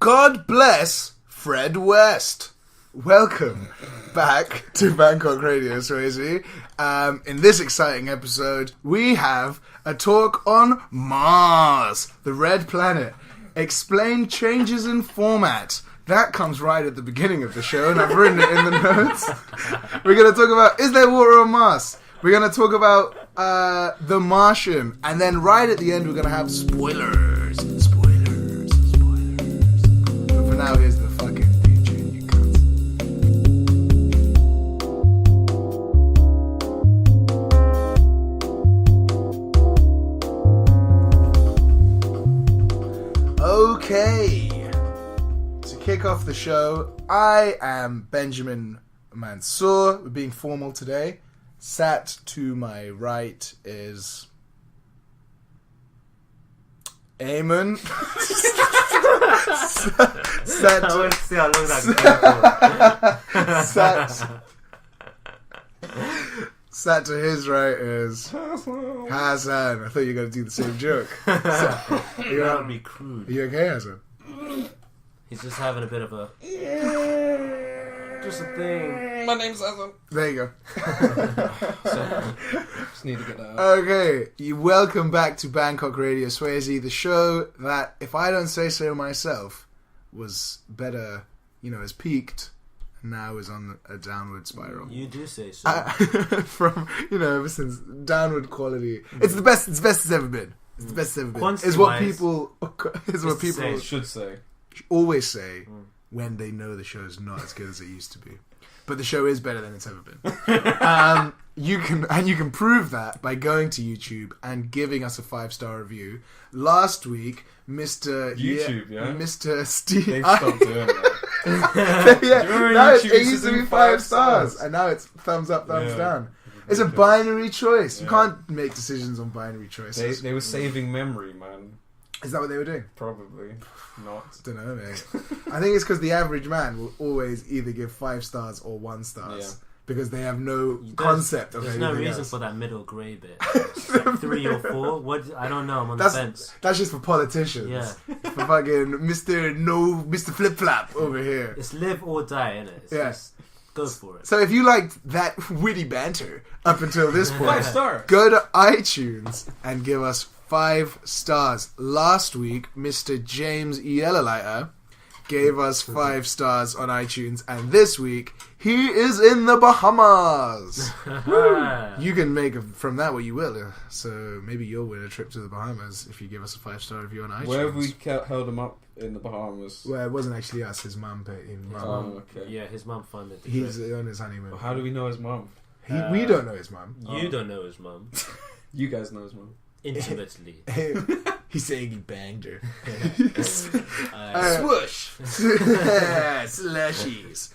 God bless Fred West. Welcome back to Bangkok Radio, Swayze. In this exciting episode, we have a talk on Mars, the red planet. Explain changes in format. That comes right at the beginning of the show, and I've written it in the notes. We're going to talk about, is there water on Mars? We're going to talk about the Martian, and then right at the end, we're going to have spoilers. But for now, here's the fucking DJ, you cunts. Okay. To kick off the show, I am Benjamin Mansour. We're being formal today. Sat to my right is Eamon. I want to see how long that Sat to his right is Hassan. I thought you were going to do the same joke. that would be crude. Are you okay, Hassan? He's just having a bit of a... Just a thing. My name's Hassan. There you go. Just need to get that out. Okay, welcome back to Bangkok Radio Swayze, the show that, if I don't say so myself, was better, has peaked, and now is on a downward spiral. You do say so. From, ever since, downward quality. It's the best it's ever been. It's the best it's ever been. Is what people Should say. always say when they know the show is not as good as it used to be. But the show is better than it's ever been. You can prove that by going to YouTube and giving us a 5-star review. Last week, Mr. Mr. Steve. They've stopped doing that. Now it used to be 5 stars, and now it's thumbs up, thumbs down. It's a binary choice. You can't make decisions on binary choices. They were saving memory, man. Is that what they were doing? Probably not. Don't know, mate. I think it's because the average man will always either give 5 stars or 1 stars because they have no concept of anything else. There's no reason for that middle grey bit. It's like 3 or 4. What? I don't know. I'm on the fence. That's just for politicians. Yeah. For fucking Mr. Flip Flap over here. It's live or die, innit? Just go for it. So if you liked that witty banter up until this point, 5 stars. Go to iTunes and give us 5 stars. Last week, Mr. James Yellowlighter gave us 5 stars on iTunes, and this week, he is in the Bahamas. You can make from that what you will. So maybe you'll win a trip to the Bahamas if you give us a 5-star review on iTunes. Where have we held him up in the Bahamas? Well, it wasn't actually us. His mum paid him. Okay. Yeah, his mum funded the He's trip. on his honeymoon. Well, how do we know his mum? We don't know his mum. You don't know his mum. You guys know his mum. Intimately. He's saying he banged her. Swoosh. Slushies.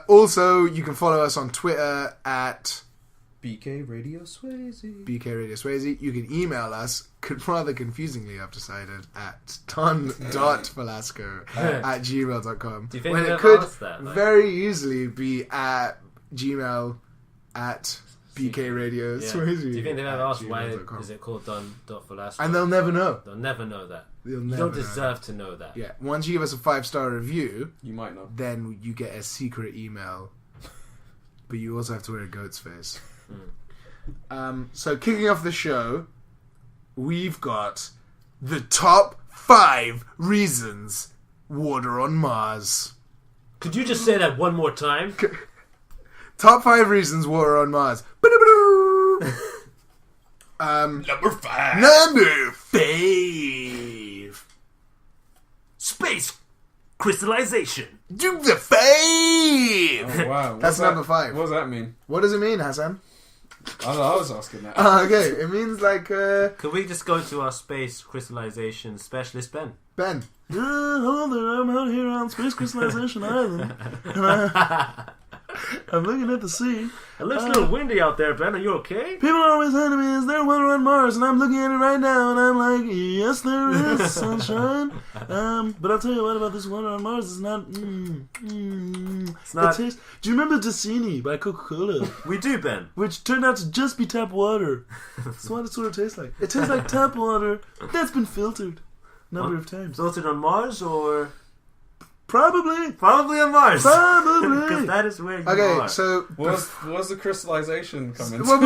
Also, you can follow us on Twitter at BK Radio Swayze. BK Radio Swayze. You can email us, rather confusingly I've decided, at ton.velasco@gmail.com. Do you think when they've it could asked that, very easily be at gmail at BK Radio Swayze. Do you think they've ever asked why is it called Don.Velasco? And they'll never know. They'll never know that. You don't deserve to know that. Yeah. Once you give us a 5-star review, you might know. Then you get a secret email. But you also have to wear a goat's face. So kicking off the show, we've got the top 5 reasons water on Mars. Could you just say that one more time? Top 5 reasons water on Mars. Number 5. Number 5. Space crystallization. Do the 5. Oh, wow. That's number 5. What does that mean? What does it mean, Hassan? I was asking that. Okay, it means like... Could we just go to our space crystallization specialist, Ben? Ben. Hello there, I'm out here on Space Crystallization Island. I'm looking at the sea. It looks a little windy out there, Ben. Are you okay? People are always telling me, is there water on Mars? And I'm looking at it right now, and I'm like, yes, there is, sunshine. But I'll tell you what about this water on Mars. It's not... It's not... Do you remember Dissini by Coca-Cola? We do, Ben. Which turned out to just be tap water. That's what it sort of tastes like. It tastes like tap water that's been filtered. number of times. Sorted on Mars or Probably on Mars? Probably. Because that is where you Okay, are. so What's the crystallization coming? well,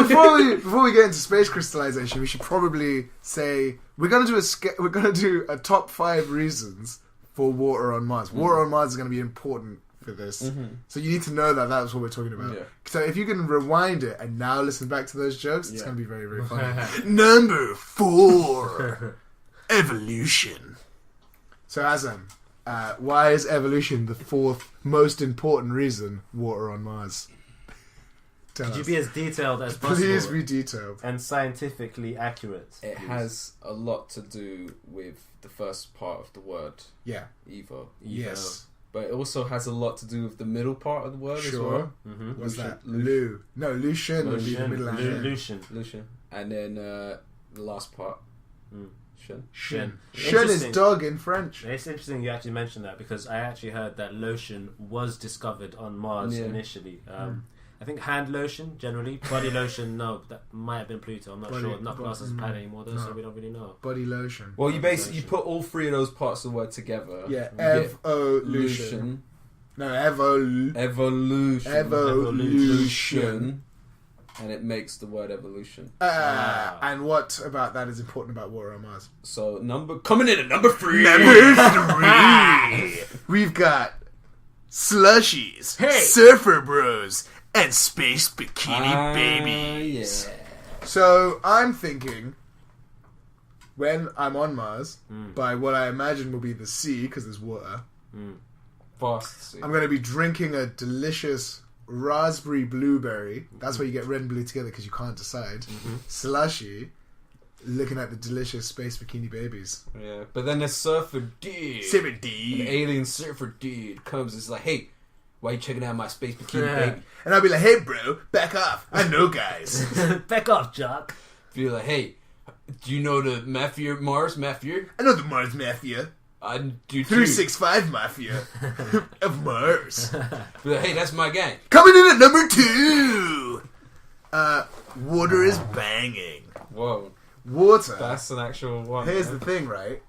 before we get into space crystallization, we should probably say we're gonna do a top 5 reasons for water on Mars. Water on Mars is gonna be important for this, so you need to know that that's what we're talking about. Yeah. So if you can rewind it and now listen back to those jokes, it's Yeah. gonna be very, very funny. Number 4, evolution. So Azam, why is evolution the 4th most important reason water on Mars? Tell Could you us. be as detailed as possible? Please be detailed. And scientifically accurate. It has a lot to do with the first part of the word, Yeah. Evo. Yes. But it also has a lot to do with the middle part of the word as Sure. well. Mm-hmm. What's Lucian- that? Lu. No, Lucian would be the middle Lucian. Lucian. Lucian. And then the last part. Mm. Shin. Shin. Shin is Interesting. dog in French. It's interesting you actually mentioned that because I actually heard that lotion was discovered on Mars Yeah. initially. I think hand lotion generally, body lotion no, that might have been Pluto. I'm not Body- sure. Not classed as a planet anymore though, no. so we don't really know. Body lotion. Well, you basically put all 3 of those parts of the word together. Yeah. You get Evolution. Lucian. No, Evolution. Evolution. And it makes the word evolution. And what about that is important about water on Mars? So coming in at number 3. Number 3. We've got slushies, Hey. surfer bros, and space bikini babies. Yeah. So I'm thinking, when I'm on Mars, by what I imagine will be the sea, because there's water, Fast. I'm going to be drinking a delicious raspberry blueberry. That's where you get red and blue together because you can't decide. Slushy, looking at the delicious space bikini babies. Yeah. But then the surfer dude. An alien surfer dude comes and is like, hey, why are you checking out my space bikini baby? And I'll be like, hey bro, back off. I know guys. Back off, Jock. Be like, hey, do you know the Mars Mafia? I know the Mars Mafia. I do too. 365 Mafia of Mars. Be like, hey, that's my gang. Coming in at number 2. Water is banging. Whoa. Water. That's an actual one. Here's man. the thing, right?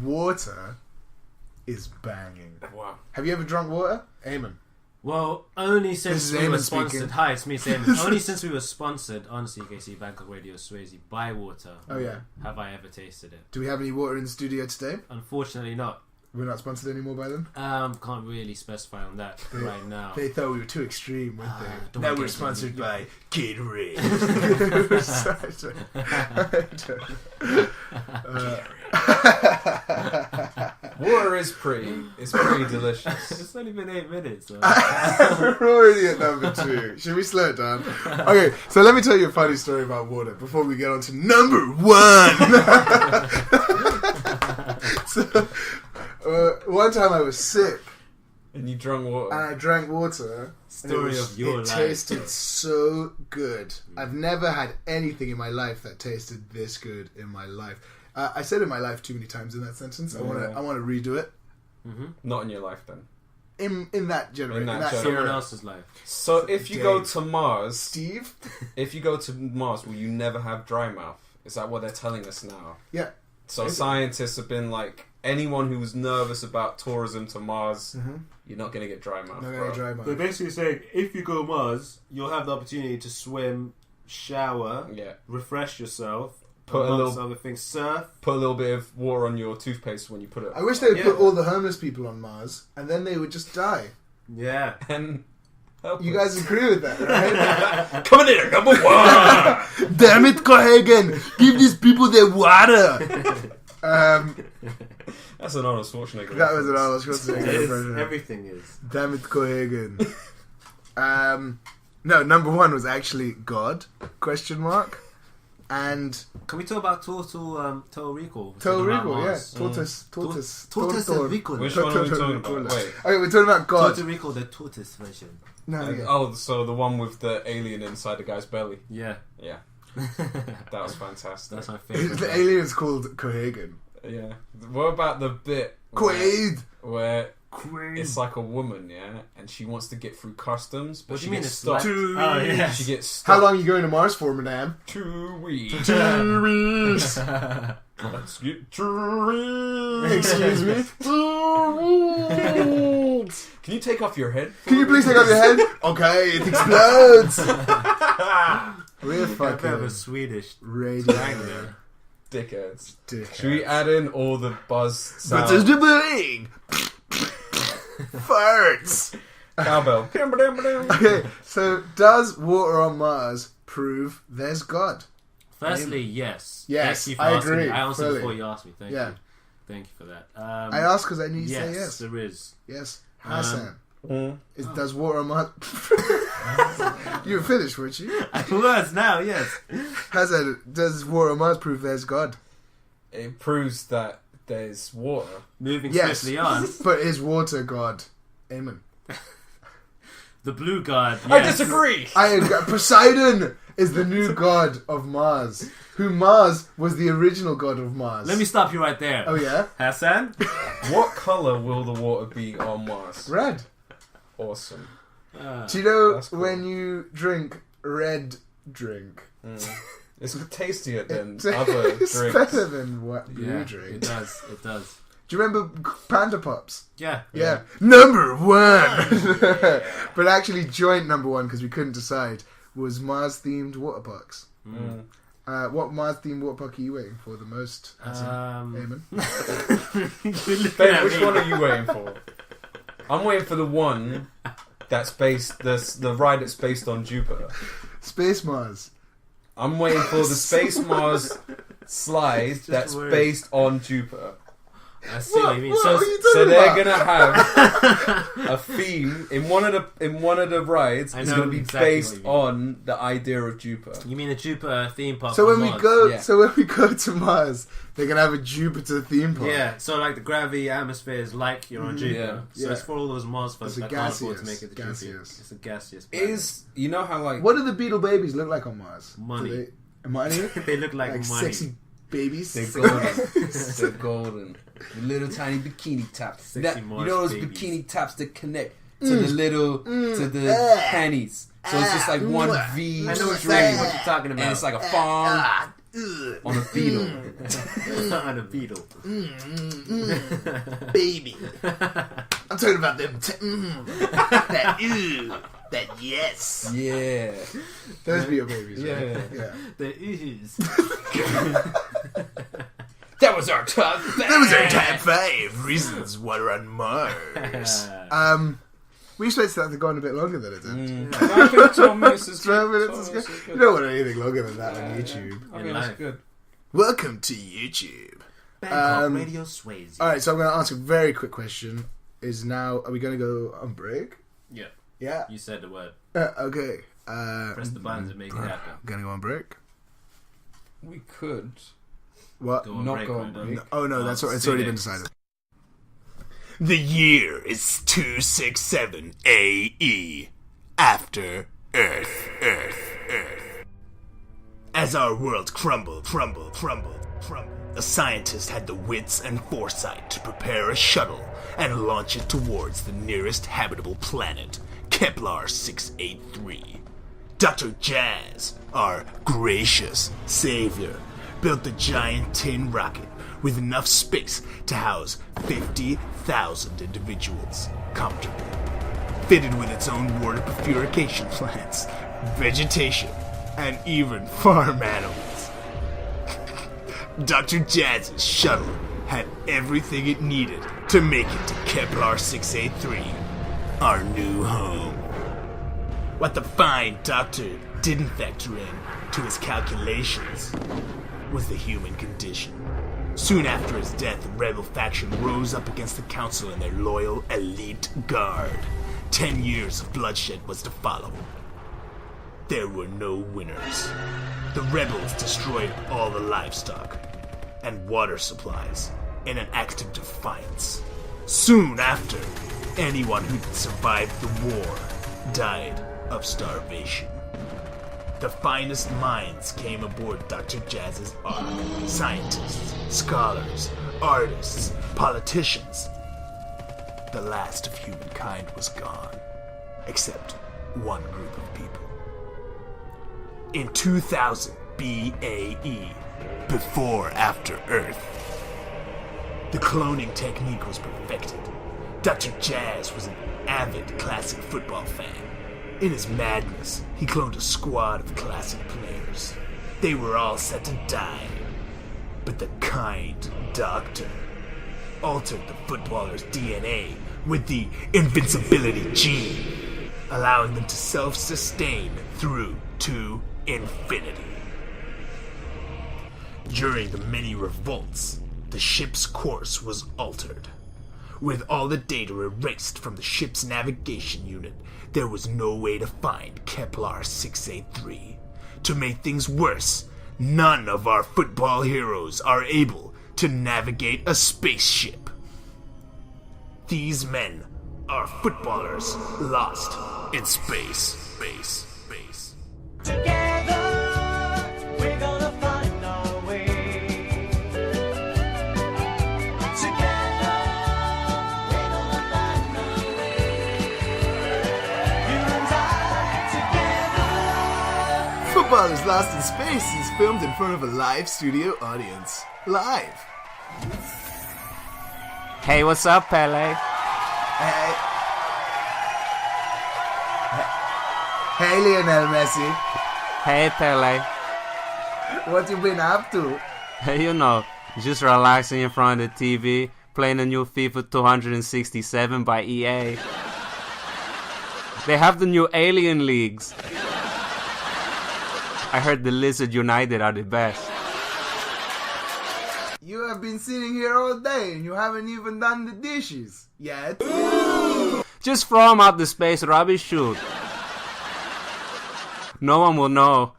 Water is banging. Wow. Have you ever drunk water? Eamon. Well, only This since is we were Eamon sponsored. speaking. Hi, it's me, Sam. Only since we were sponsored on CKC Bangkok Radio Swayze by water. Oh, yeah. Have I ever tasted it? Do we have any water in the studio today? Unfortunately, not. We're not sponsored anymore by them? Can't really specify on that right now. They thought we were too extreme, weren't they? don't Now get we're into sponsored it. by Gatorade. Water is pretty. It's pretty delicious. It's only been 8 minutes. So. We're already at number 2. Should we slow it down? Okay, so let me tell you a funny story about water before we get on to number 1. So, one time I was sick And you drunk water. and I drank water. Story of your it life. tasted so good. I've never had anything in my life that tasted this good in my life. I said in my life too many times in that sentence. I want to redo it. Not in your life then. In that generation. In that generation. Someone era. else's life. So if you go Dave. to Mars, Steve? if you go to Mars, will you never have dry mouth? Is that what they're telling us now? Yeah. So Maybe. scientists have been like, anyone who was nervous about tourism to Mars, you're not going to get dry mouth, Not bro. gonna dry mouth. They're basically saying if you go Mars, you'll have the opportunity to swim, shower, Yeah. refresh yourself, Put a amongst little- other things, surf. Put a little bit of water on your toothpaste when you put it. I wish they would Yeah. put all the homeless people on Mars and then they would just die. Yeah. And help You us. guys agree with that, right? Coming in at number 1. Damn it, Cohagen! Give these people their water! That's an Arnold Schwarzenegger. That was an reference. Arnold Schwarzenegger It is, impression. everything is. Damn it, Cohagen. No, number 1 was actually God, question mark. And Can we talk about Total Recall? Total Talking about Recall, yeah. Mars. Tortoise. Total Recall. Which one are we talking about? Wait. Okay, we're talking about God. Total Recall, the tortoise version. No, yeah. Oh, so the one with the alien inside the guy's belly. Yeah. Yeah. That was fantastic. That's my favorite. The alien's called Cohagen. Yeah. What about the bit Quaid! where Quaid. it's like a woman, yeah, and she wants to get through customs, but What do she you mean gets it's stuck. like? Oh, yeah. She gets stuck. How long are you going to Mars for, madame? 2 weeks. 2 weeks. Let's get drunk. Excuse me? Can you take off your head? Can you please take off your head? Okay, it explodes. We're A bit of a fucking Swedish radio. twang there. Dickheads. Dickheads. Should we add in all the buzz But there's sounds? the bling. Farts. Cowbell. Okay, so does water on Mars prove there's God? Firstly, yes. Yes, Thank you for I asking agree, me. I answered fully. before you asked me. Thank Yeah. you. Thank you for that. I asked because I knew you'd say yes. there is. Yes. Hassan. Mm. Does water on Mars... You were finished, weren't you? I was now, yes. Hassan, does water on Mars prove there's God? It proves that there's water. Moving Yes. swiftly on. But is water God? Amen. The blue god. Yes. I disagree. Poseidon is the new god of Mars. Who Mars was the original god of Mars. Let me stop you right there. Oh yeah? Hassan? What color will the water be on Mars? Red. Awesome. Do you know That's cool. when you drink red drink? It's tastier than It's other it's drinks. better than what blue Yeah, drink. it does. It does. Do you remember Panda Pops? Yeah. Yeah. Number one! But actually joint number one, because we couldn't decide, was Mars-themed water parks. Mm. What Mars-themed water park are you waiting for the most? Eamon? You're looking Ben, at which me. one are you waiting for? I'm waiting for the one that's based, the ride that's based on Jupiter. Space Mars. I'm waiting for the Space Mars slide just that's words. based on Jupiter. I see what you mean. What So, are you So talking they're about? gonna have a theme in one of the rides. I It's know gonna be exactly based what you on the idea of Jupiter. you mean the Jupiter theme park? So on when we Mars? go, Yeah. to Mars, they're gonna have a Jupiter theme park. Yeah, so like the gravity atmosphere is like you're on Jupiter. Yeah. So it's for all those Mars folks It's a that can't afford to gaseous- make it to Jupiter. gaseous. It's a gaseous planet. Is you know how like What do the beetle babies look like on Mars? Money. Do they, money? They look like money. sexy babies. they're golden. They're golden. The little tiny bikini tops. Sexy You Mars know those babies. bikini tops that connect to the little to the panties. So it's just like one V I know string, exactly what you're talking about. and it's like a fawn on a beetle. on a beetle. baby. I'm talking about them. That yes. Yeah, Those beetle babies. yeah. Right? Yeah. The ooze. That was our top. That was our top 5 reasons water on Mars. We expected that to go on a bit longer than it did. 12 minutes is 12 good. minutes is good. You don't want anything longer than that on YouTube. I mean, that's good. Welcome to YouTube. Bangkok Radio Swayze. Alright, so I'm going to ask a very quick question. Are we going to go on break? Yeah, Yeah. you said the word. Okay. Press the buttons and make it happen. I'm going to go on break. We could. What? Go on Not break, go on right? break. Oh no, Oh, it's already see been next. decided. The year is 267 AE. After Earth. As our world crumbled, a scientist had the wits and foresight to prepare a shuttle and launch it towards the nearest habitable planet, Kepler 683. Dr. Jazz, our gracious savior, built the giant tin rocket with enough space to house 50,000 individuals comfortably. Fitted with its own water purification plants, vegetation, and even farm animals. Dr. Jazz's shuttle had everything it needed to make it to Kepler 683, our new home. What the fine doctor didn't factor in to his calculations was the human condition. Soon after his death, the rebel faction rose up against the council and their loyal elite guard. 10 years of bloodshed was to follow. There were no winners. The rebels destroyed all the livestock and water supplies in an act of defiance. Soon after, anyone who survived the war died of starvation. The finest minds came aboard Dr. Jazz's ark. Scientists, scholars, artists, politicians. The last of humankind was gone, except one group of people. In 2000 BAE, before after Earth. The cloning technique was perfected. Dr. Jazz was an avid classic football fan. In his madness, he cloned a squad of classic players. They were all set to die. But the kind doctor altered the footballer's DNA with the invincibility gene, allowing them to self-sustain through to infinity. During the many revolts, the ship's course was altered. With all the data erased from the ship's navigation unit, there was no way to find Kepler 683. To make things worse, none of our football heroes are able to navigate a spaceship. These men are footballers lost in space. Together, we're gonna find our way. Together, we're gonna find our way. You and I, together. Footballers Lost in Space is filmed in front of a live studio audience. Live. Hey, what's up, Pele? Hey, Lionel Messi. Hey, Pele. What you been up to? Hey, you know, just relaxing in front of the TV, playing the new FIFA 267 by EA. They have the new Alien Leagues. I heard the Lizard United are the best. You have been sitting here all day and you haven't even done the dishes yet. Just throw them out the space rubbish chute. No one will know.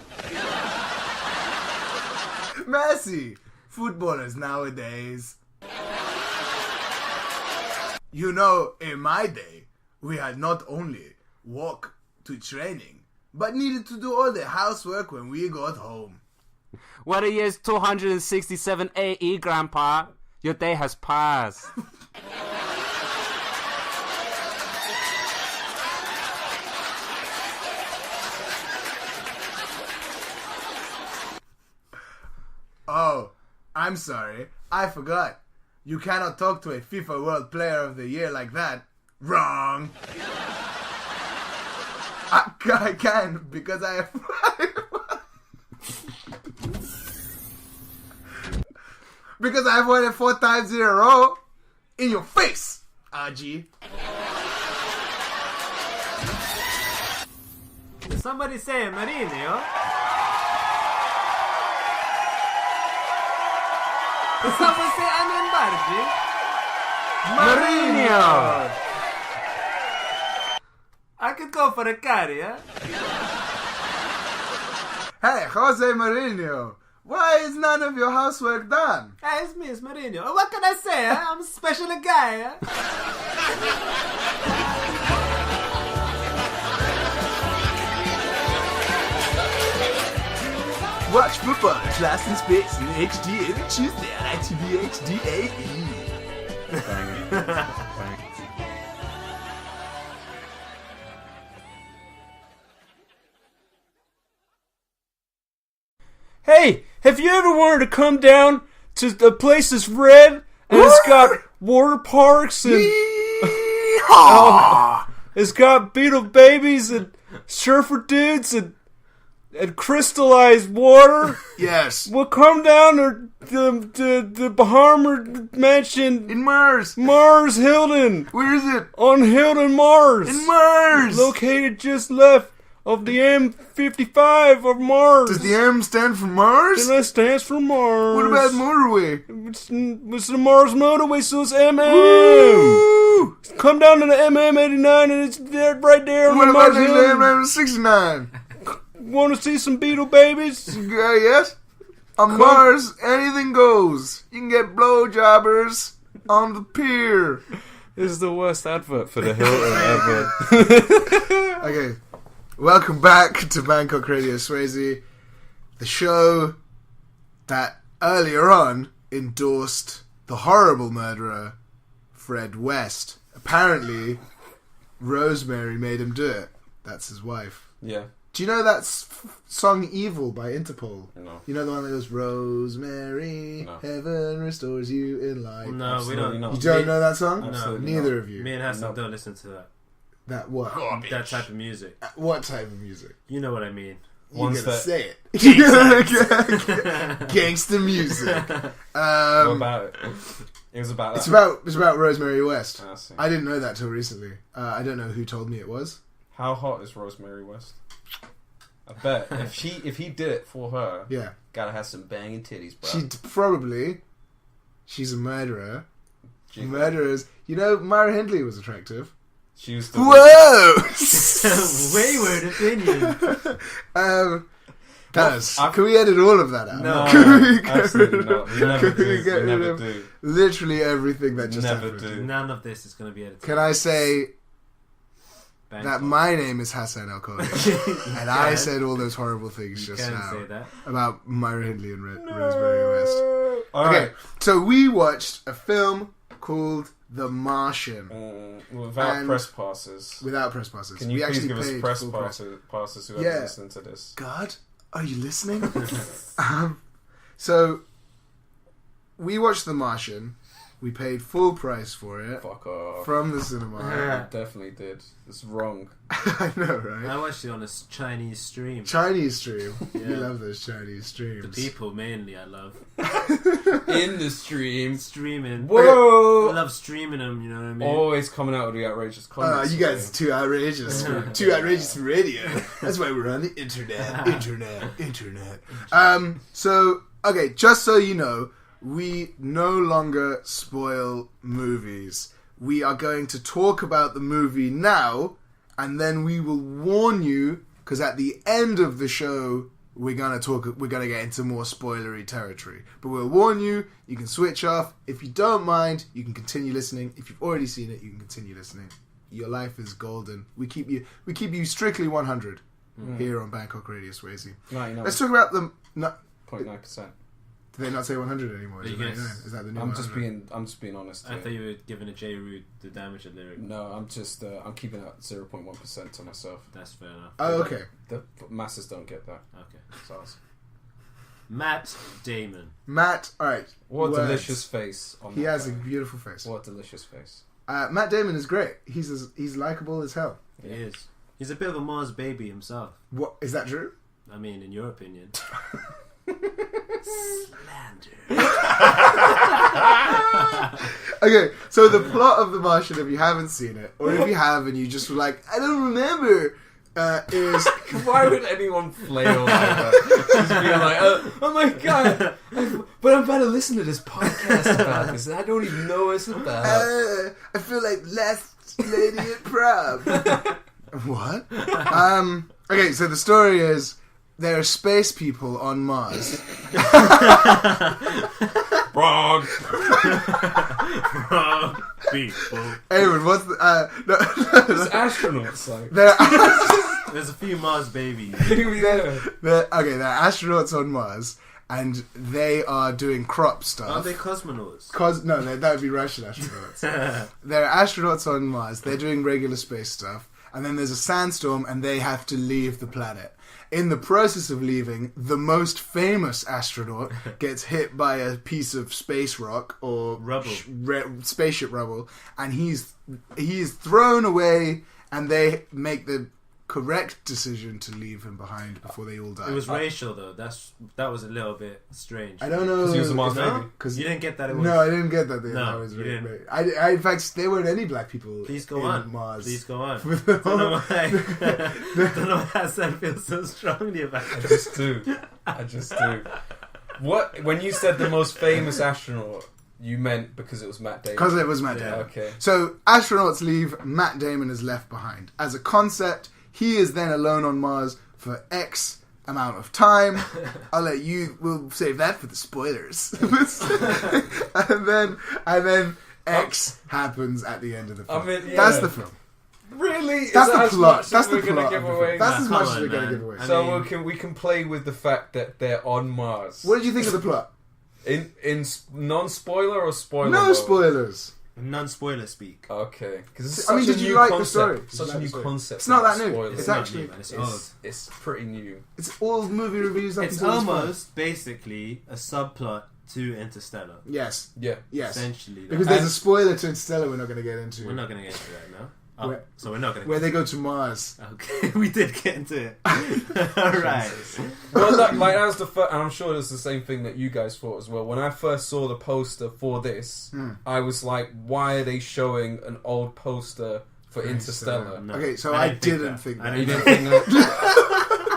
Messi, footballers nowadays. You know, in my day, we had not only walk to training, but needed to do all the housework when we got home. What a year's 267 AE, Grandpa. Your day has passed. Oh, I'm sorry. I forgot. You cannot talk to a FIFA World Player of the Year like that. Wrong. I can because I have... because I've won it 4 times in a row. In your face, RG. Did somebody say Mourinho? Did someone say Anambardi? Mourinho! I could go for a carry, huh? Hey, Jose Mourinho. Why is none of your housework done? Hey, it's me, it's Mourinho. What can I say, huh? I'm a special guy, huh? Watch football Lost in Space in HD every Tuesday on ITV HD AE. Hey, have you ever wanted to come down to the place that's red and it's got water parks and it's got beetle babies and surfer dudes and crystallized water? Yes. We'll come down to the Bahama Mansion In Mars. Mars Hilton. Where is it? On Hilton Mars. In Mars. Located just left of the M55 of Mars. Does the M stand for Mars? And that stands for Mars. What about motorway? It's the Mars motorway, so it's MM. Woo! Come down to the MM89 and it's there, right there on What the about Mars the Hilton. M69? Want to see some beetle babies? Yes. On Mars, anything goes. You can get blowjobbers on the pier. This is the worst advert for the Hilton ever. Okay. Welcome back to Bangkok Radio Swayze, the show that earlier on endorsed the horrible murderer, Fred West. Apparently, Rosemary made him do it. That's his wife. Yeah. Do you know that song "Evil" by Interpol? No. You know the one that goes "Rosemary, No. heaven restores you in life." No, we Absolutely don't. not. You don't know that song? Absolutely Neither not. of you. Me and Hassan No. don't listen to that. That what? That type of music. What type of music? You know what I mean. You Ones gotta that- say it. You gotta- Gangster music. What about it? It was about that. It's about Rosemary West. I see. I didn't know that till recently. I don't know who told me it was. How hot is Rosemary West? I bet if he did it for her, Yeah, gotta have some banging titties, bro. she's a murderer. Jiggle. Murderers. You know, Myra Hindley was attractive. She was the Whoa! Wayward opinion. Guys, I've- can we edit all of that out? No, Can we get absolutely rid not. of- We never can we do. get We rid never of do. literally everything that just Never happened? do. None of this is going to be edited. Can I say Bangkok. that my name is Hassan Al Khali, and I said all those horrible things You just can now say that. about Myra Hindley and Rosemary West. All Okay, right. so we watched a film called The Martian Without And- press passes. without press passes. Can you we please actually give us paid press full passes whoever's Yeah. listening to this? God, are you listening? So we watched The Martian. We paid full price for it Fuck off. from the cinema. I definitely did. It's wrong. I know, right? I watched it on a Chinese stream. Chinese stream. You Yeah. love those Chinese streams. The people mainly I love. In the stream. Streaming. I Whoa! love streaming them, you know what I mean? Always coming out with the outrageous comments. You guys are too outrageous. Too outrageous for radio. That's why we're on the internet. So, okay, just so you know, we no longer spoil movies. We are going to talk about the movie now, and then we will warn you, because at the end of the show, we're gonna get into more spoilery territory. But we'll warn you, you can switch off. If you don't mind, you can continue listening. If you've already seen it, you can continue listening. Your life is golden. We keep you strictly 100 here on Bangkok Radio Swayze. 99.9%. Let's talk about the. No, do they not say 100 anymore? Is, You it can- 99? Is that the new I'm just 100? being honest. I here. thought you were giving a J. Rude the damage lyric. No, I'm just I'm keeping that 0.1% to myself. That's fair enough. Oh, okay. The masses don't get that. Okay. So it's- Matt Damon. Matt, alright. what a words. delicious face on He that has a guy. beautiful face. What a delicious face. Matt Damon is great. He's likable as hell. He is. He's a bit of a Mars baby himself. What is that true? I mean, in your opinion. Slander. Okay, so the plot of The Martian, if you haven't seen it, or if you have and you just were like, I don't remember, is Why would anyone flail like that? Just being like, oh my god, but I'm about to listen to this podcast about this, and I don't even know what it's about. I feel like last lady at prom. What? Okay, so the story is there are space people on Mars. Wrong. Wrong people. Aaron, what's the It's astronauts, like. they're There's a few Mars babies. Yeah. they're astronauts on Mars, and they are doing crop stuff. Aren't they cosmonauts? That would be Russian astronauts. They're astronauts on Mars. They're doing regular space stuff. And then there's a sandstorm and they have to leave the planet. In the process of leaving, the most famous astronaut gets hit by a piece of space rock or Rubble. spaceship rubble, and he's thrown away, and they make the correct decision to leave him behind before they all die. It was racial though. That was a little bit strange. I don't know. Because he was a Mars No? baby. Cause You didn't get that. It was. no, I didn't get that. No, That was you really didn't. great. I, in fact, there weren't any black people. Please go in on. Mars. Please go on. With don't know why. Don't know why Hassan feels so strongly about I it. just do. What? When you said the most famous astronaut, you meant because it was Matt Damon? Because it was Matt Yeah. Damon. Okay. So astronauts leave, Matt Damon is left behind. As a concept, he is then alone on Mars for X amount of time. We'll save that for the spoilers. and then X happens at the end of the film. I mean, yeah. That's the film. Really? That's Is that the as plot. much That's as the we're gonna plot. give of the away? film. That's Nah, as much come as we're on, going to man. give away. I So mean- we can play with the fact that they're on Mars. What did you think of the plot? In non-spoiler or spoiler? No mode? spoilers. Non-spoiler speak. Okay. Because I mean, did you like the story? Did you Such like a new the story? concept. It's not that new. Spoilers. It's not actually- new, man. It's old. It's pretty new. It's all movie reviews up It's until this point. almost basically a subplot to Interstellar. Yes. Yeah. Yes. Essentially, Because there's a spoiler to Interstellar we're not going to get into. we're not going to get into that now. Oh, Where- so we're not going to. Where they go to Mars. Okay, we did get into it. All right. Well, that was the first, and I'm sure it's the same thing that you guys thought as well. When I first saw the poster for this, I was like, why are they showing an old poster for Interstellar? No, Okay, so I didn't that. think I that. You didn't didn't think that?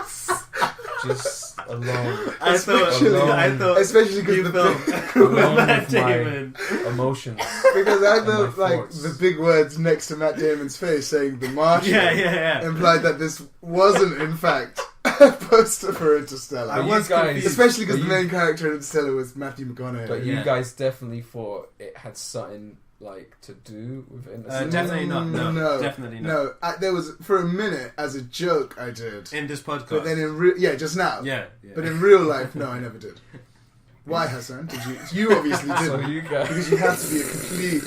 Just alone. I thought. Especially- I thought. Especially because you the film with Alone Matt with my Damon. emotions. because I And my felt like thoughts. the big words next to Matt Damon's face saying "The Martian" Yeah. implied that this wasn't in fact a poster for Interstellar. I But was you guys, confused. Especially because but the you- main character in Interstellar was Matthew McConaughey. But Yeah. you guys definitely thought it had something like to do with Interstellar. Definitely not. No, definitely not. No, there was for a minute as a joke I did, In this podcast. but then just now. yeah. But in real life, no, I never did. Why, Hassan? Did you? You obviously So didn't. you guys. Because you have to be a complete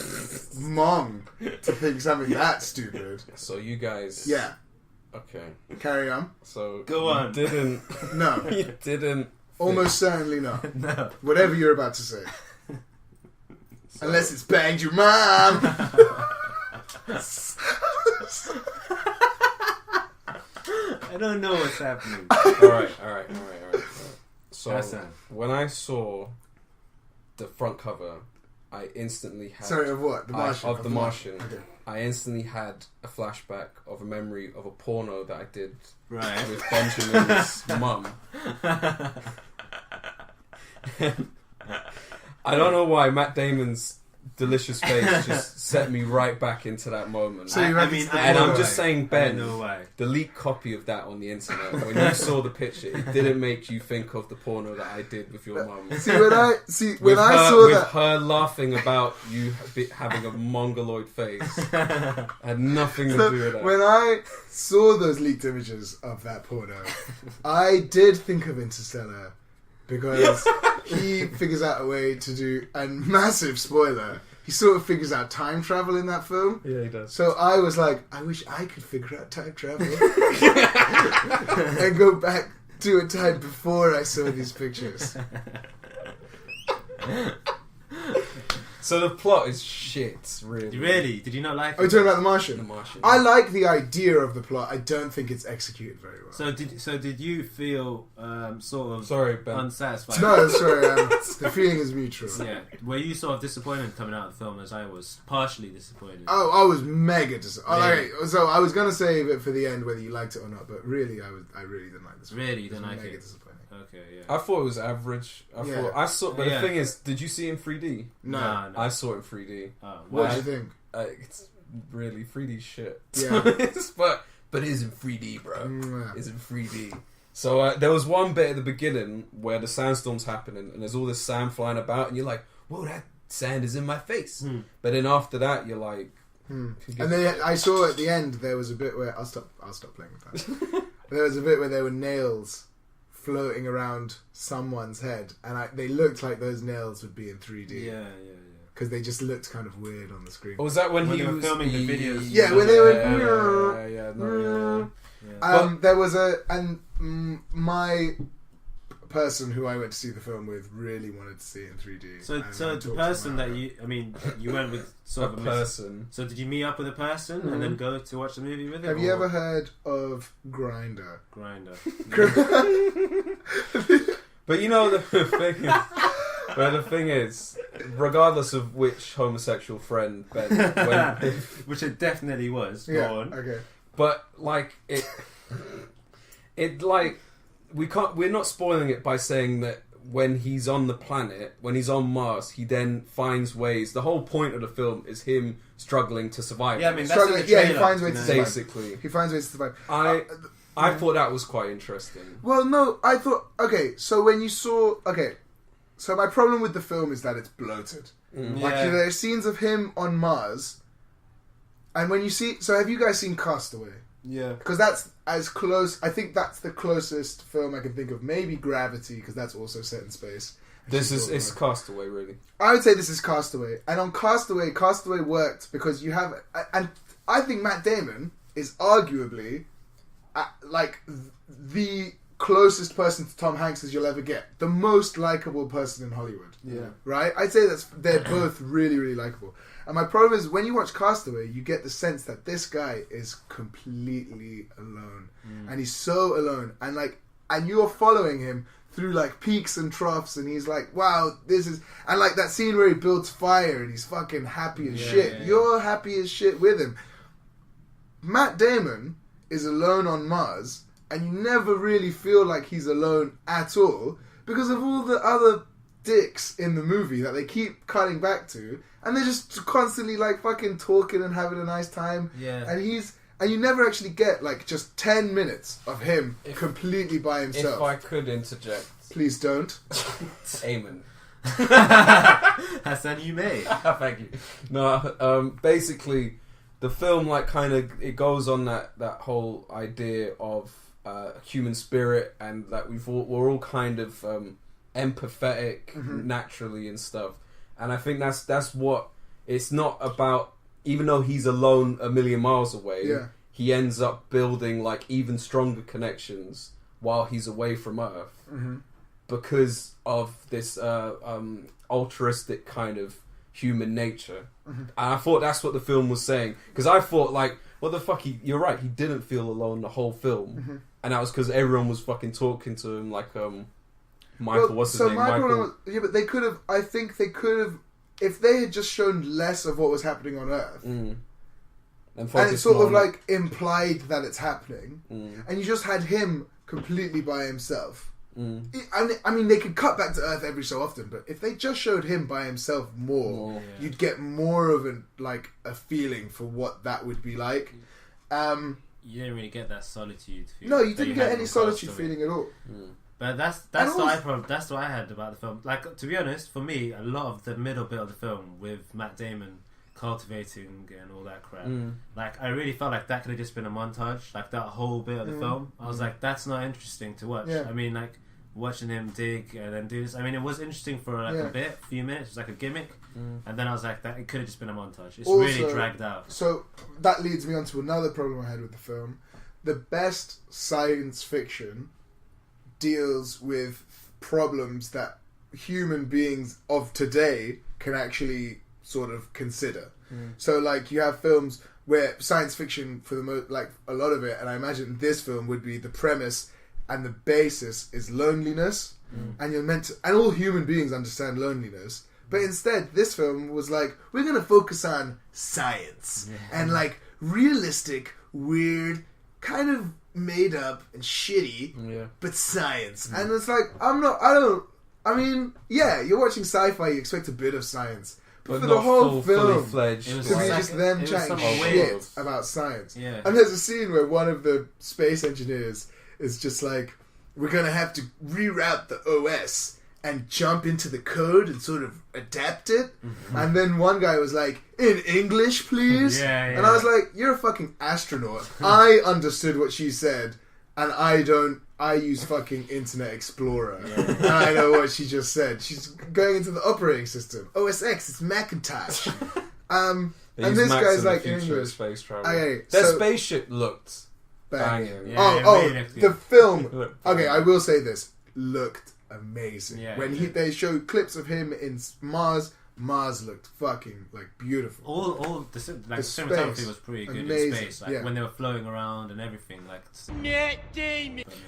mong to think something that stupid. So you guys. Yeah, Okay. carry on. So Go you on. Didn't No, you didn't? almost certainly not. No. Whatever you're about to say. Unless it's banged your mom. I don't know what's happening. All right. So Hassan. when I saw the front cover, I instantly had Sorry, of what? The Martian. of The Martian. Okay. I instantly had a flashback of a memory of a porno that I did Right. with Benjamin's mum. I don't know why Matt Damon's delicious face just set me right back into that moment. So you reckon it's the and porno? I'm just saying, I Ben, don't know why. the leaked copy of that on the internet, when you saw the picture, it didn't make you think of the porno that I did with your mum. See when I With I her, saw with that. her laughing about you having a mongoloid face, had nothing to So do with that. when I saw those leaked images of that porno, I did think of Interstellar because he figures out a way to do, and massive spoiler, he sort of figures out time travel in that film. Yeah, he does. So I was like, I wish I could figure out time travel and go back to a time before I saw these pictures. So the plot is shit, really. Really? Did you not like Are we it? talking about The The Martian? Martian. I like the idea of the plot. I don't think it's executed very well. So did you feel sort of Sorry, Ben. unsatisfied? No, sorry. The feeling is mutual. Yeah. Were you sort of disappointed coming out of the film as I was? Partially disappointed. Oh, I was mega disappointed. Really? Okay, so I was gonna save it for the end, whether you liked it or not. But really, I really didn't like this. film. Really? You It was didn't like mega it? disappointing. Okay, yeah. I thought it was average. Yeah. I saw, but Yeah. the thing is, did you see it in 3D? No. No. I saw it in 3D. Oh, What why? do you think? It's really 3D shit. Yeah. but it is in 3D, bro. Mm, It's in 3D. So there was one bit at the beginning where the sandstorm's happening, and there's all this sand flying about, and you're like, "Whoa, that sand is in my face." But then after that, you're like, And then I saw at the end there was a bit where I'll stop playing with that. There was a bit where there were nails floating around someone's head, and they looked like those nails would be in 3D. Yeah. Because they just looked kind of weird on the screen. "Was that when When he they were was filming the videos. Yeah, when they were- Yeah. There was my person who I went to see the film with really wanted to see it in 3D. So and I the talked to person him that about you went with sort A of a person. So did you meet up with a person and then go to watch the movie with it. him? Have you or ever heard of Grindr? Grinder? But you know the thing is, but the thing is, regardless of which homosexual friend Ben, when, Which it definitely was. Yeah. Go on. Okay. but like it like we're not spoiling it by saying that when he's on the planet, when he's on Mars, he then finds ways. The whole point of the film is him struggling to survive. Yeah, I mean that's in the Struggling- yeah, he trailer, finds ways you to know. survive. basically. He finds ways to survive. I thought that was quite interesting. Well, no, I thought. Okay, so when you saw. Okay, so my problem with the film is that it's bloated. Like, Yeah. there are scenes of him on Mars, and when you see. So, have you guys seen Castaway? Yeah. Because that's as close. I think that's the closest film I can think of. Maybe Gravity, because that's also set in space. This is it's Castaway, really. I would say this is Castaway. And on Castaway worked because you have... And I think Matt Damon is arguably like the closest person to Tom Hanks as you'll ever get. The most likable person in Hollywood. Yeah. Right? I'd say they're both really, really likable. And my problem is when you watch Castaway, you get the sense that this guy is completely alone. And he's so alone. And you're following him through like peaks and troughs, and he's like, wow, this is... And like that scene where he builds fire and he's fucking happy as shit. You're happy as shit with him. Matt Damon is alone on Mars, and you never really feel like he's alone at all because of all the other dicks in the movie that they keep cutting back to, and they're just constantly like fucking talking and having a nice time. Yeah. And you never actually get like just 10 minutes of him completely by himself. If I could interject. Please don't. Amen. Hassan, you may. Thank you. No, basically, the film like kind of it goes on that whole idea of human spirit, and that we're all kind of empathetic naturally and stuff. And I think that's what it's not about. Even though he's alone a million miles away, he ends up building like even stronger connections while he's away from Earth because of this altruistic kind of human nature. And I thought that's what the film was saying, because I thought like, what the fuck? You're right. He didn't feel alone the whole film, and that was because everyone was fucking talking to him like Michael. What's his name? Michael. But they could have. I think they could have. If they had just shown less of what was happening on Earth, and it's sort of like implied that it's happening, and you just had him completely by himself. I mean, they could cut back to Earth every so often, but if they just showed him by himself more, you'd get more of a feeling for what that would be like. You didn't really get that solitude feeling. No, you didn't get any solitude feeling at all. But that's what I had about the film. Like, to be honest, for me, a lot of the middle bit of the film with Matt Damon cultivating and all that crap, like I really felt like that could have just been a montage. Like that whole bit of the film, I was like, that's not interesting to watch. I mean, like watching him dig and then do this. I mean, it was interesting for like a few minutes. It was like a gimmick, and then I was like, that it could have just been a montage. It's also, really dragged out. So that leads me on to another problem I had with the film. The best science fiction deals with problems that human beings of today can actually sort of consider. So like you have films where science fiction for the most, like a lot of it, and I imagine this film would be the premise and the basis is loneliness, and you're meant to, and all human beings understand loneliness, but instead this film was like, we're gonna focus on science and like realistic, weird, kind of made up and shitty, but science. And it's like, you're watching sci-fi, you expect a bit of science, but for the whole film fledged, to be just them chatting shit about science. And there's a scene where one of the space engineers is just like, we're gonna have to reroute the OS and jump into the code and sort of adapt it. And then one guy was like, in English, please? And I was like, you're a fucking astronaut. I understood what she said, and I use fucking Internet Explorer. And I know what she just said. She's going into the operating system. OS X, it's Macintosh. And this guy's like, in English. Space travel. Okay, Their so spaceship looked banging. The film. Okay, I will say this. Looked amazing. When they showed clips of him in Mars looked fucking like beautiful. All the cinematography was pretty good in space. Like when they were floating around and everything. Like,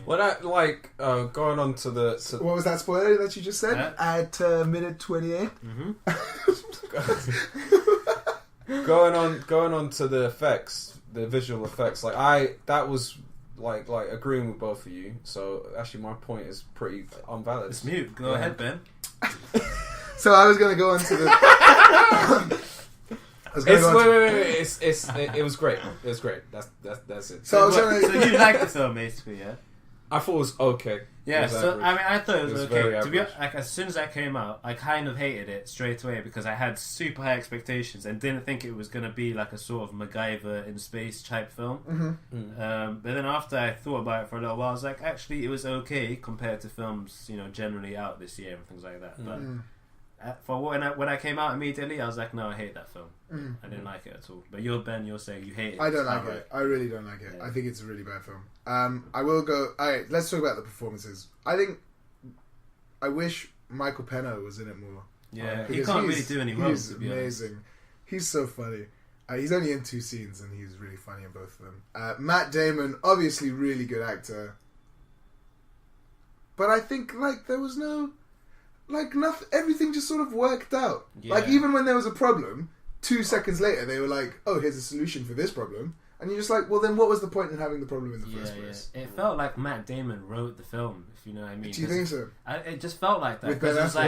well, that like going on to the what was that spoiler that you just said? At minute 28. Going on to the effects, the visual effects. That was like agreeing with both of you. So actually, my point is pretty unvalid. It's mute. Go ahead, Ben. So I was going to go on to the. It was great. It was great. That's it. So you like the film, basically, yeah? I thought it was okay. Yeah, It was so average. I mean, I thought it was very okay. To be average. like, as soon as that came out, I kind of hated it straight away because I had super high expectations and didn't think it was going to be like a sort of MacGyver in space type film. But then after I thought about it for a little while, I was like, actually, it was okay compared to films, you know, generally out this year and things like that. But for when I came out immediately, I was like, no, I hate that film. I didn't like it at all. But you're saying you hate it. I don't like outright. it. I really don't like it. Yeah. I think it's a really bad film. I will go. Alright, let's talk about the performances. I wish Michael Pena was in it more. Yeah, he Because can't really do any wrong, He's to be honest. amazing. He's so funny. He's only in 2 scenes and he's really funny in both of them. Matt Damon, obviously really good actor. But I think like there was no nothing. Everything just sort of worked out. Yeah. Like even when there was a problem, 2 seconds later they were like, "Oh, here's a solution for this problem," and you're just like, "Well, then what was the point in having the problem in the first place?" It felt like Matt Damon wrote the film, if you know what I mean. Do you think so? It just felt like that. With 'cause Ben it was Affleck?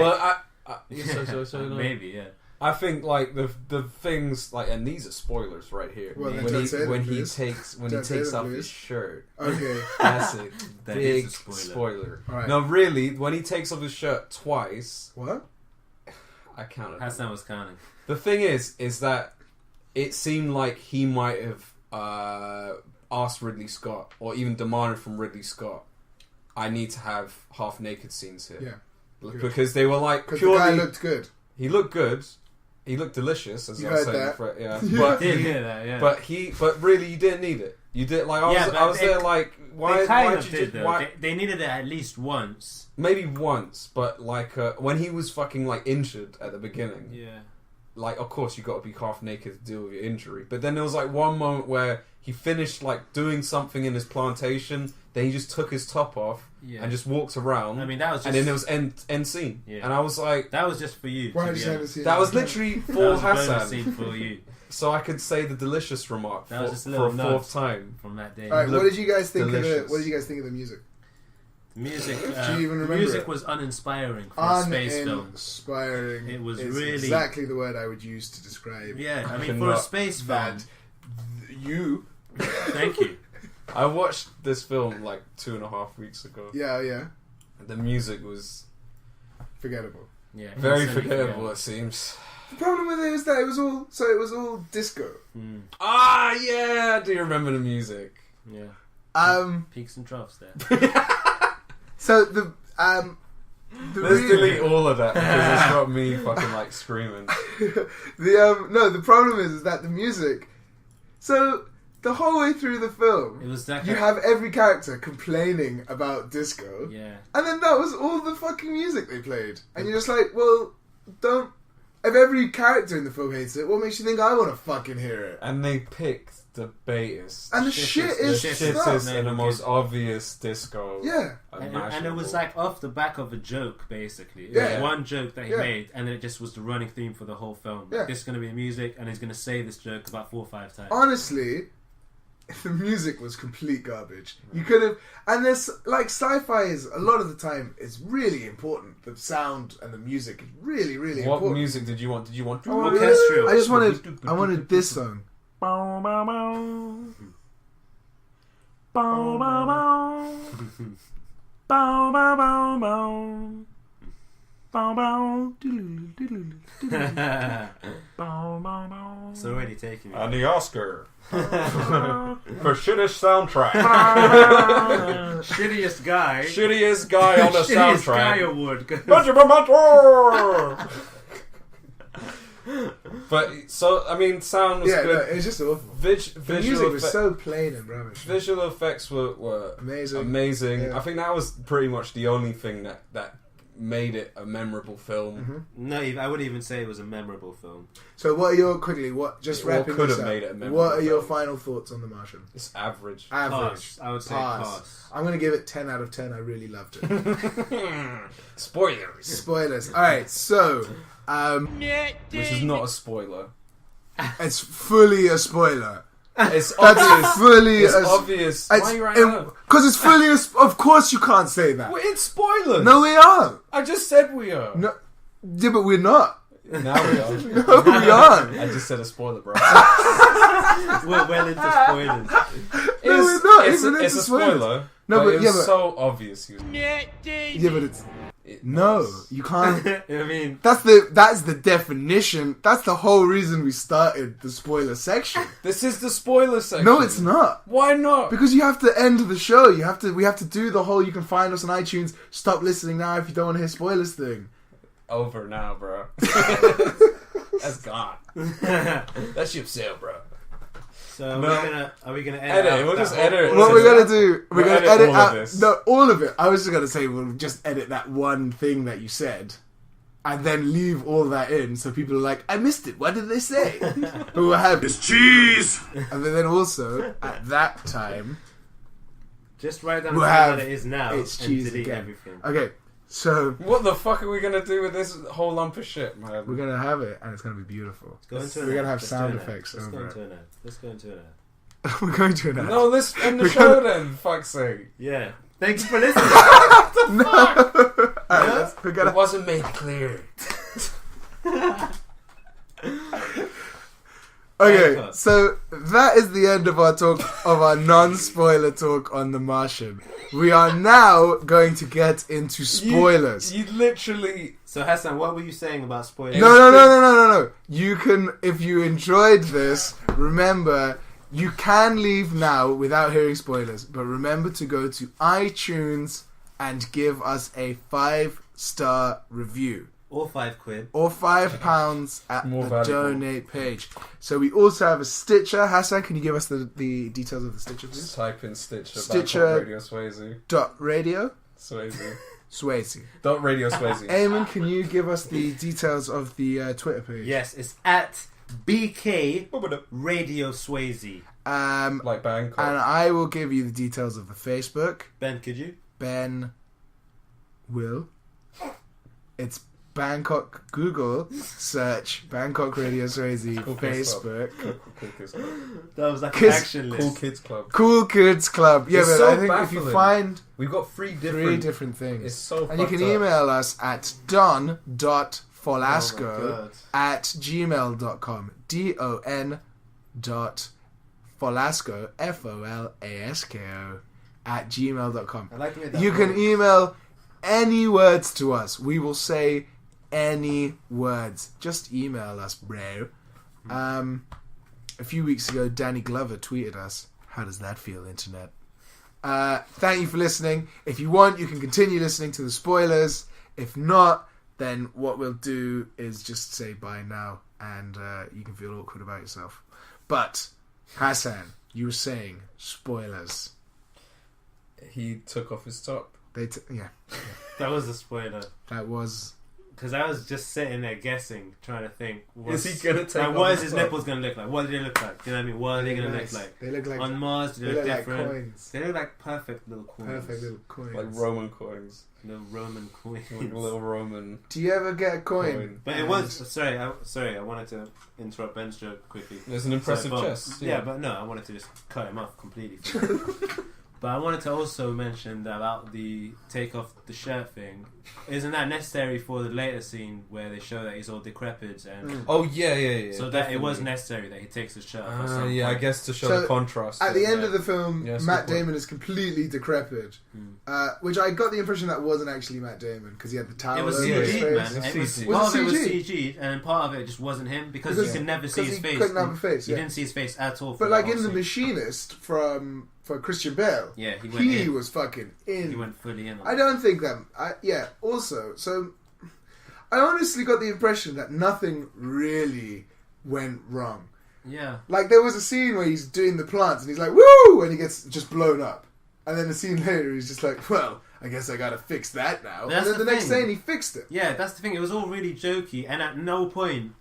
like, Well, so no. maybe, yeah. I think like the things like, and these are spoilers right here. Well, then when don't he say them, when he please. takes Don't say them, off please. his shirt, Okay. that's a That big is a spoiler. spoiler. Alright. No, really, when he takes off his shirt twice, What? I counted. Hassan was counting. The thing is that it seemed like he might have asked Ridley Scott, or even demanded from Ridley Scott, I need to have half naked scenes here. Yeah. Because they were like Because the purely. guy looked good. He looked good. He looked delicious, as You I was heard saying. that. For, yeah, Yeah. but Did hear that, yeah. but really, you didn't need it. You did like Yeah, but I was they- there like why? they kind Why of you did, just though. why? They needed it at least once. Maybe once, but like when he was fucking like injured at the beginning, Yeah. like of course you got to be half naked to deal with your injury. But then there was like one moment where he finished like doing something in his plantation. Then he just took his top off Yeah. and just walked around. I mean, that was just... and then there was end scene, Yeah. and I was like, That was just for you. Why to did be you have to honest. see that was literally That for was a bonus Hassan, scene for you so I could say the delicious remark That was for, just a for a little fourth nod. time. from that day. All right, what Looked did you guys think delicious. What did you guys think of the music? Music. Do you even remember music it? was uninspiring for a space film. Uninspiring. It was is really- exactly the word I would use to describe Yeah, I mean, cannot- for a space film. that. You. Thank you. I watched this film like 2.5 weeks ago. Yeah. The music was Forgettable. Yeah, very instantly forgettable, it seems. The problem with it was that it was all disco. Mm, Ah, yeah, I do remember the music. yeah. Peaks and troughs there. So the Let's real- delete all of that because it's got me fucking like screaming. the problem is that the music. So the whole way through the film, It was that you have every character complaining about disco, Yeah. and then that was all the fucking music they played, and you're just like, well, don't. If every character in the film hates it, what makes you think I want to fucking hear it? And they picked the baitest, And the Shittest- shit the is shittest stuff. shittest and the most obvious disco. Yeah. And it was like off the back of a joke, basically. It Yeah. was one joke that he Yeah. made, and then it just was the running theme for the whole film. Yeah. This is going to be music, and he's going to say this joke about 4 or 5 times. Honestly, the music was complete garbage. You could have, and there's like sci-fi is a lot of the time is really important. The sound and the music is really, really What important. music did you want? Did you want? Orchestral. I just wanted this song. Bow, bow, bow. Bow, bow, bow. Bow, bow, bow, bow. Bow, bow. Doodle, doodle, doodle. Bow, bow, bow. It's already taking me. And the Oscar for shittest soundtrack. Shittiest guy. Shittiest guy on the Shittiest guy soundtrack. award. But so I mean, sound was Yeah, no, good. it was just awful. The music Visual, was so plain and rubbish. visual effects were Amazing. amazing. Yeah. I think that was pretty much the only thing that made it a memorable film. Mm-hmm. No, I wouldn't even say it was a memorable film. So what are your just Or wrapping could this have up, made it a memorable what are your film. final thoughts on The Martian? It's average. Average. Pass. I would say Pass. pass. I'm going to give it 10 out of 10. I really loved it. Spoilers. Spoilers. Alright, so Which is not a spoiler. it's fully a spoiler. It's That's obvious. fully It's a obvious. Why are you writing that up? because it's fully of course you can't say that. It's spoilers. No, we aren't. I just said we are. No, yeah, but we're not. Now we are. No, we aren't. I just said a spoiler, bro. We're well into spoilers. No, we're not It's, even it's into a spoilers. spoiler. No, but but it yeah, was but so obvious. yeah, but it's It no, was. you can't. I mean, That's the definition. That's the whole reason we started the spoiler section. This is the spoiler section. No, it's not. Why not? Because you have to end the show. We have to do the whole. You can find us on iTunes. Stop listening now if you don't want to hear spoilers thing. Over now, bro. That's gone. That ship's sailed, bro. so No. are we gonna Edit edit? it. out We'll that just whole- edit it. What we're gonna do? We're We'll gonna edit edit all of out this. no all of it. I was just gonna say we'll just edit that one thing that you said, and then leave all that in, so people are like, "I missed it. What did they say?" But we'll have this cheese, and then also at that time, Just write down We'll the time have that it is now it's and cheese delete again. everything. Okay, so What the fuck are we gonna do with this whole lump of shit, man? we're gonna have it, and it's gonna be beautiful. Go into We're an gonna ad. have Let's sound do an ad. effects Let's go over into it. an ad. Let's go into an ad. We're going to an ad. No, let's end the We're show gonna- then. Fuck's sake. Yeah. Thank you for listening. No. Alright, we're It gonna. wasn't made clear. Okay, Bangkok. so that is the end of our talk, of our non-spoiler talk on The Martian. We are now going to get into spoilers. You literally. So Hassan, what were you saying about spoilers? No. You can, if you enjoyed this, remember, you can leave now without hearing spoilers, but remember to go to iTunes and give us a 5-star review. Or £5. Or £5 at More the valuable. donate page. So we also have a Stitcher. Hassan, can you give us the details of the Stitcher, please? Just type in Stitcher. Stitcher. Bangkok Radio Swayze. .radio Swayze. Swayze. Radio Swayze. Eamon, can you give us the details of the Twitter page? Yes, it's at BK Radio Swayze. Like Bangkok. And I will give you the details of the Facebook. Ben, could you? Ben will. It's Bangkok. Google search Bangkok Radio Swayze Cool Kids Facebook. Cool Kids Club. That was like an Kiss- action list. Cool Kids Club. Cool Kids Club. Yeah, It's but so I think if you baffling. find We've got three three different things, It's so and you fucked can up. email us at don.folasco Oh my God. at gmail.com. don.folasco FOLASKO at gmail.com. I like the way that You can works. email any words to us. We will say any words. Just email us, bro. A few weeks ago, Danny Glover tweeted us. How does that feel, internet? Thank you for listening. If you want, you can continue listening to the spoilers. If not, then what we'll do is just say bye now, and you can feel awkward about yourself. But, Hassan, you were saying spoilers. He took off his top. Yeah, That was a spoiler. that was... Because I was just sitting there guessing, trying to think. Is he gonna take off what is his his top? nipples going to look like? What do they look like? Do you know what I mean? What are they going to nice. look like? They look like... On Mars, do they they look look like different? coins. They look like perfect little coins. Perfect little coins. Like Roman coins. Little Roman coins. Like a little Roman Do you ever get a coin? coin. But it was... Sorry, I wanted to interrupt Ben's joke quickly. There's an impressive but- chest. Yeah, but no, I wanted to just cut him off completely. But I wanted to also mention that about the take off the shirt thing. Isn't that necessary for the later scene where they show that he's all decrepit and Oh yeah. so that it was definitely. necessary that he takes his shirt off? at some Yeah, I point. guess to show So, the contrast. At the yeah. end of the film, Yeah, that's a Matt good point. Damon is completely decrepit, which I got the impression that wasn't actually Matt Damon because he had the towel It was over Yeah, his CG, face. man. It's It was, CG. part Was of it it was CG? CG, and part of it just wasn't him because Because- you could never see because his he face. couldn't have a face, You yeah. didn't see his face at all. For But the like whole in The scene. Machinist for Christian Bale, Yeah, he went in. was fucking in. He went fully in. On I it. don't think that. Also, so I honestly got the impression that nothing really went wrong. Yeah. Like there was a scene where he's doing the plants and he's like, "Woo!" and he gets just blown up, and then a scene later he's just like, "Well, I guess I gotta fix that now." That's and then the next thing. scene he fixed it. Yeah, that's the thing. It was all really jokey, and at no point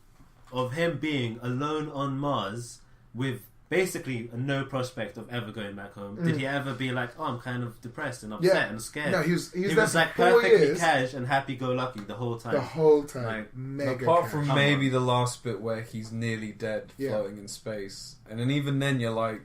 of him being alone on Mars with basically no prospect of ever going back home did he ever be like, "Oh, I'm kind of depressed and upset Yeah. and scared." No, he was he there was for like 4 perfectly years, cash and happy-go-lucky the whole time. the whole time. Like, Mega Apart cash. from Come maybe on. the last bit where he's nearly dead, Yeah. floating in space, and then even then you're like,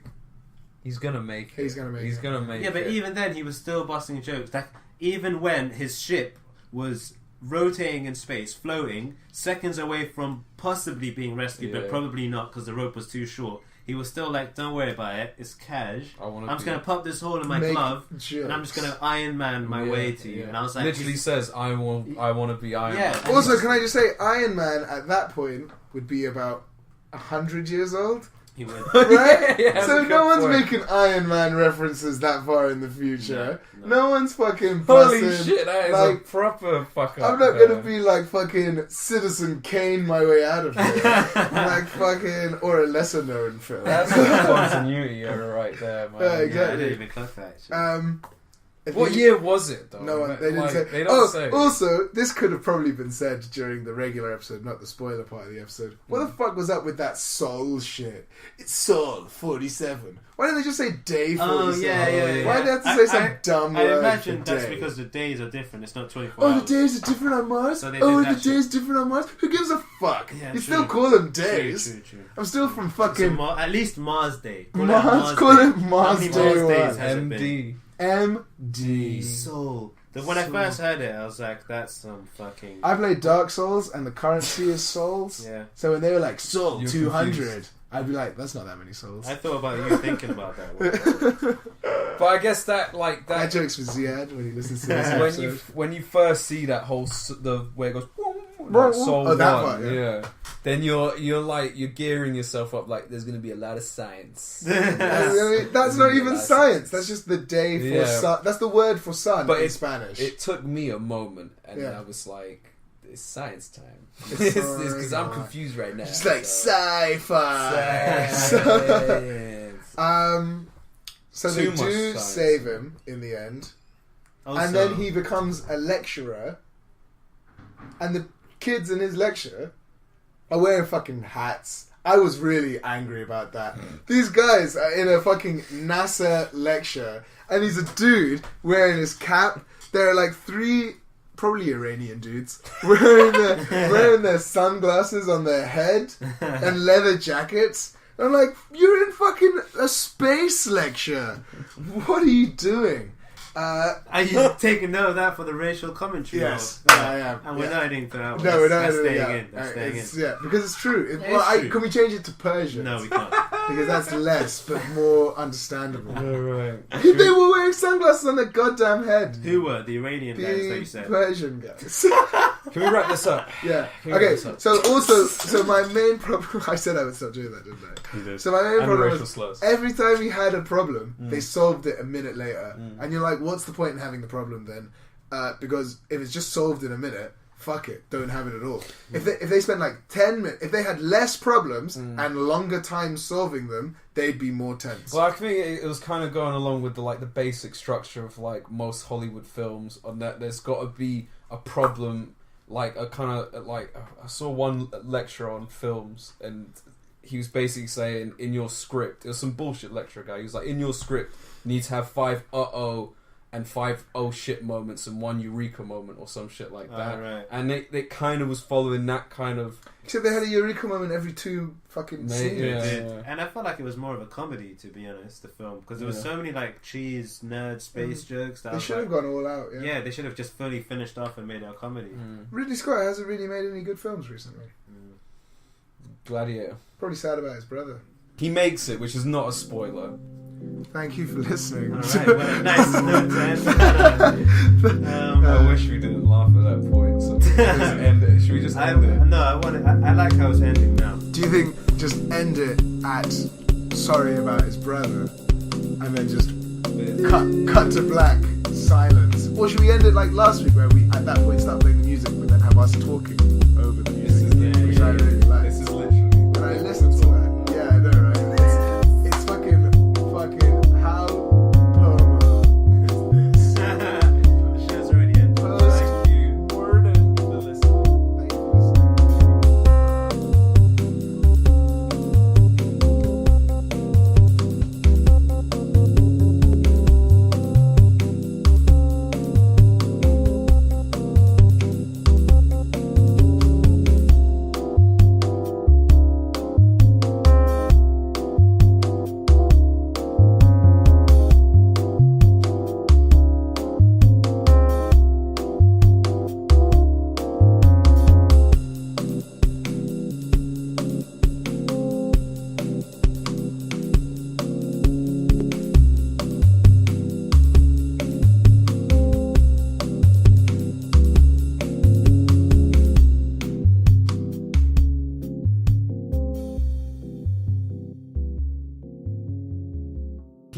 he's gonna make it. He's gonna make He's it. gonna make Yeah, but it. even then he was still busting jokes. Like even when his ship was rotating in space, floating, seconds away from possibly being rescued, but probably not because the rope was too short. He was still like, don't worry about it, it's cash. I'm just going to pop this hole in my glove and I'm just going to Iron Man my way to you. And I was like... Literally says, I want to be Iron Man. Also, can I just say, Iron Man at that point would be about 100 years old? He would. Right? Yeah, so no one's point. making Iron Man references that far in the future. No one's fucking Holy busting, shit, that is like, a proper fuck up. I'm not gonna be like fucking Citizen Kane my way out of here. Like fucking, or a lesser known film. That's a continuity error right there, man. Yeah, I exactly. didn't even clock that. Actually. What year was it, though? No one, they didn't say. They don't say. Also, this could have probably been said during the regular episode, not the spoiler part of the episode. What the fuck was up with that Soul shit? It's Soul 47. Why didn't they just say Day 47? Oh, yeah. Why did they have to say some dumb I word imagine for that's day? because the days are different. It's not 24 Oh, hours. the days are different on Mars? So they Oh, did the that shit. days different on Mars? Who gives a fuck? Yeah, you true. still call them days. True. I'm still from So fucking at least Mars Day. Call Mars. it Call it Day. Mars How many Day. Mars days What? has it been? MD. MD. Soul. When I first heard it, I was like, that's some fucking... I played Dark Souls and the currency is souls. Yeah. So when they were like, Soul You're 200, confused. I'd be like, that's not that many souls. I thought about you thinking about that one. But I guess that That joke's for Ziad when he listens to this when episode. you first see that whole the where it goes like Soul Oh, that One, part, yeah. then you're gearing yourself up like there's gonna be a lot of science. That's not even science. That's just the day for Yeah. sun. That's the word for sun But in Spanish. It took me a moment, and Yeah. I was like, "It's science time." It's Because I'm on. confused right now. It's like so. sci-fi. Science. So Too they much do science. save him in the end, Also, and then he becomes a lecturer, and the kids in his lecture are wearing fucking hats. I was really angry about that. These guys are in a fucking NASA lecture, and he's a dude wearing his cap. There are like three, probably Iranian dudes, wearing their sunglasses on their head and leather jackets. I'm like, you're in fucking a space lecture. What are you doing? Are you taking note of that for the racial commentary? Yes, or- I am. And we're not editing that out. No, we're not That's editing staying it in. out. That's staying in. Yeah, because it's true. It's true. Can we change it to Persian? No, we can't. Because that's less, but more understandable. Alright. They were wearing sunglasses on their goddamn head. Who were the Iranian guys that you The said? Persian guys. Can we wrap this up? Yeah. Who Okay. wrote this up? So my main problem. I said I would stop doing that, didn't I? You did. So my main And problem racial was slurs. every time he had a problem, they solved it a minute later, and you're like, what's the point in having the problem then? Because if it's just solved in a minute, fuck it, don't have it at all. If they spent like 10 minutes, if they had less problems and longer time solving them, they'd be more tense. Well, I think it was kind of going along with the basic structure of like most Hollywood films, on that there's got to be a problem, like a kind of like I saw one lecture on films, and he was basically saying in your script, it was some bullshit lecturer guy. He was like, in your script, you need to have 5 and 5 oh shit moments and 1 eureka moment or some shit like that. Right. And they kind of was following that kind of. Except they had a eureka moment every 2 fucking scenes. Yeah. It did. And I felt like it was more of a comedy, to be honest, the film, because there was so many like cheese nerd space jokes that I They was should have like, gone all out. yeah, they should have just fully finished off and made it a comedy. Ridley Scott hasn't really made any good films recently. Gladiator. Probably sad about his brother. He makes it, which is not a spoiler. Thank you for listening. All right, well, nice note to end. I wish we didn't laugh at that point. So just end it. Should we just end it? No, I like how it's ending now. Do you think just end it at sorry about his brother and then just cut to black, silence? Or should we end it like last week where we at that point start playing the music but then have us talking over the music? Which I really like. This is literally. And I listen to that. Yeah, I know, right? It's fucking how Pomo is this? The show's already ended. Post Word and the listen. Thank you for listening.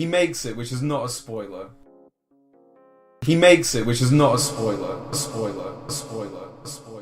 He makes it, which is not a spoiler. He makes it, which is not a spoiler. A spoiler. A spoiler. A spoiler.